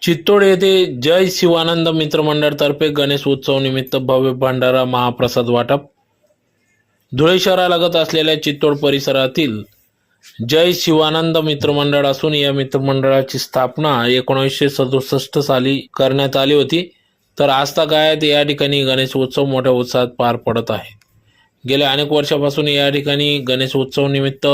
चित्तोड येथे जय शिवानंद मित्रमंडळ तर्फे गणेश उत्सव निमित्त भव्य भंडारा महाप्रसाद वाटप। धुळे शहरालगत असलेल्या चित्तोड परिसरातील जय शिवानंद मित्रमंडळ असून या मित्रमंडळाची स्थापना 1967 साली करण्यात आली होती। तर आजतागायत या ठिकाणी गणेश उत्सव मोठ्या उत्साहात पार पडत आहे। गेल्या अनेक वर्षापासून या ठिकाणी गणेश उत्सव निमित्त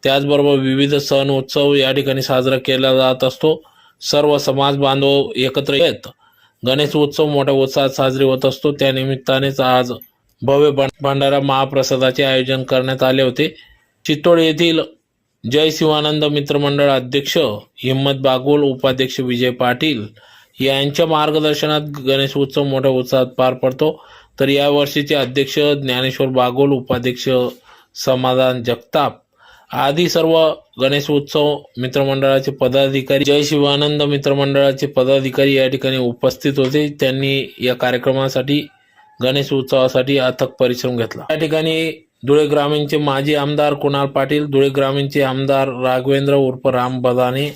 त्याचबरोबर विविध सण उत्सव या ठिकाणी साजरा केला जात असतो। सर्व समाज बांधव एकत्र येत गणेश उत्सव मोठ्या उत्साहात साजरी होत असतो। त्या निमित्तानेच आज भव्य भंडारा महाप्रसादाचे आयोजन करण्यात आले होते। चित्तोड येथील जय शिवानंद मित्रमंडळ अध्यक्ष हिम्मत बागुल, उपाध्यक्ष विजय पाटील यांच्या मार्गदर्शनात गणेश उत्सव मोठ्या उत्साहात पार पडतो। तर या वर्षीचे अध्यक्ष ज्ञानेश्वर बागुल, उपाध्यक्ष समाधान जगताप आदी सर्व गणेश उत्सव मित्रमंडळाचे पदाधिकारी, जय शिवानंद मित्रमंडळाचे पदाधिकारी या ठिकाणी उपस्थित होते। त्यांनी या कार्यक्रमासाठी गणेश उत्सवासाठी अथक परिश्रम घेतला। या ठिकाणी धुळे ग्रामीणचे माजी आमदार कुणाल पाटील, धुळे ग्रामीणचे आमदार राघवेंद्र उर्फ राम बदाने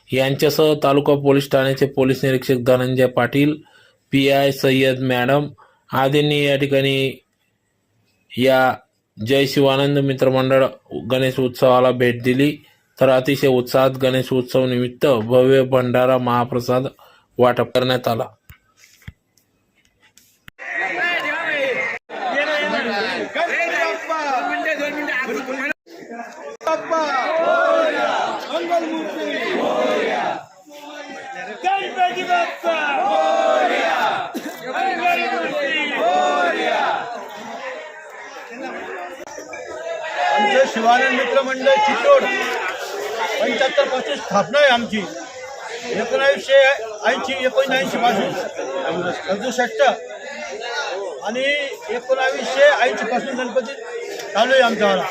यांच्यासह तालुका पोलीस ठाण्याचे पोलीस निरीक्षक धनंजय पाटील, PI सय्यद मॅडम आदींनी या ठिकाणी या जय शिवानंद मित्रमंडळ गणेश उत्सवाला भेट दिली। तर अतिशय उत्साहात गणेश उत्सव निमित्त भव्य भंडारा महाप्रसाद वाटप करण्यात आला। आमचं शिवानंद मित्र मंडळ चित्तोड 75 पासून स्थापना आहे आमची। 1980 पासून 67 आणि 1980 पासून गणपती चालू आहे आमचा वाला।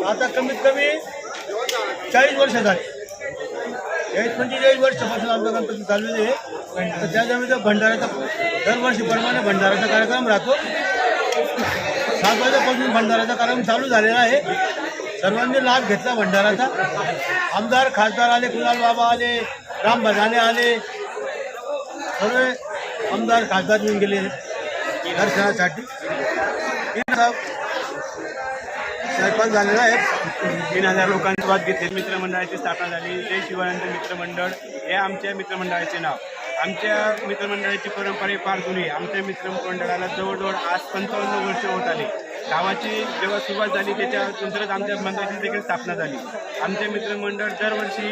आता कमीत कमी 40 वर्ष झाले, 45 वर्षापासून आमचा गणपती चालू आहे। तर त्याच्यामध्ये भंडाराचा दरवर्षी प्रमाणे भंडाराचा कार्यक्रम राहतो। 7 वाजेपासून भंडाराचा कार्यक्रम चालू झालेला आहे। सर्वांनी लाभ घेतला भंडाराचा। आमदार खासदार आले, कुणाल बाबा आले, राम बदाने आले, सर्व आमदार खासदार येऊन गेले दर्शनासाठी। स्वयंपाक झालेला आहे। 3000 लोकांची वाद घेतली। मित्रमंडळाची स्थापना झाली। जय शिवानंद मित्रमंडळ हे आमच्या मित्रमंडळाचे नाव। आमच्या मित्रमंडळाची परंपरा फार जुनी आहे। आमच्या मित्रमंडळाला जवळजवळ आज 55 वर्ष होत आली। गावाची जेव्हा सुरुवात झाली त्याच्यानंतरच आमच्या मंडळाची देखील स्थापना झाली। आमचे मित्रमंडळ दरवर्षी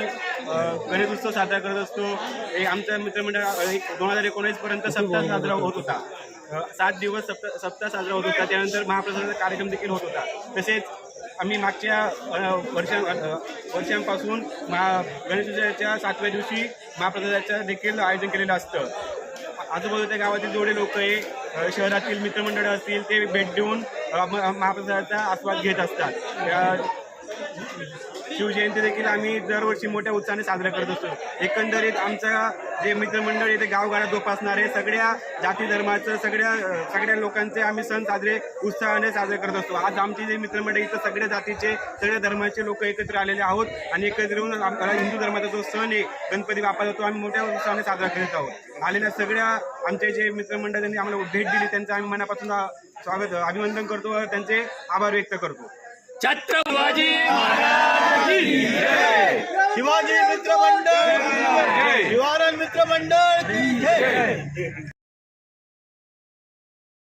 गणेश उत्सव साजरा करत असतो। आमच्या मित्रमंडळ 2019 पर्यंत सप्ताह साजरा होत होता। 7 दिवस सप्ताह साजरा होत होता। त्यानंतर महाप्रसादाचा कार्यक्रम देखील होत होता। तसेच आम्ही मागच्या वर्षांपासून गणेशोत्सवाच्या 7व्या दिवशी महाप्रसादाचं देखील आयोजन केलेलं असतं। आजूबाजूच्या गावातील जेवढे लोक आहे, शहरातील मित्रमंडळ असतील, ते भेट देऊन महाप्रसादाचा आस्वाद घेत असतात। शिवजयंती देखील आम्ही दरवर्षी मोठ्या उत्साहाने साजरा करत असतो। एकंदरीत आमचा जे मित्रमंडळ येथे गावगाड्यात जोपासणारे सगळ्या जाती धर्माचं सगळ्या लोकांचे आम्ही सण उत्साहाने साजरे करत असतो। आज आमची जे मित्रमंडळ इथं सगळ्या जातीचे सगळ्या धर्माचे लोक एकत्र आलेले आहोत आणि एकत्र येऊन आमचा हिंदू धर्माचा जो सण आहे गणपती बाप्पाचा, तो आम्ही मोठ्या उत्साहाने साजरा करत आहोत। आलेल्या सगळ्या आमचे जे मित्रमंडळ त्यांनी आम्हाला भेट दिली त्यांचं आम्ही मनापासून स्वागत अभिनंदन करतो व त्यांचे आभार व्यक्त करतो। छत्रपती महाराज की जय। शिवाजी मित्र मंडळ, शिवानंद मित्र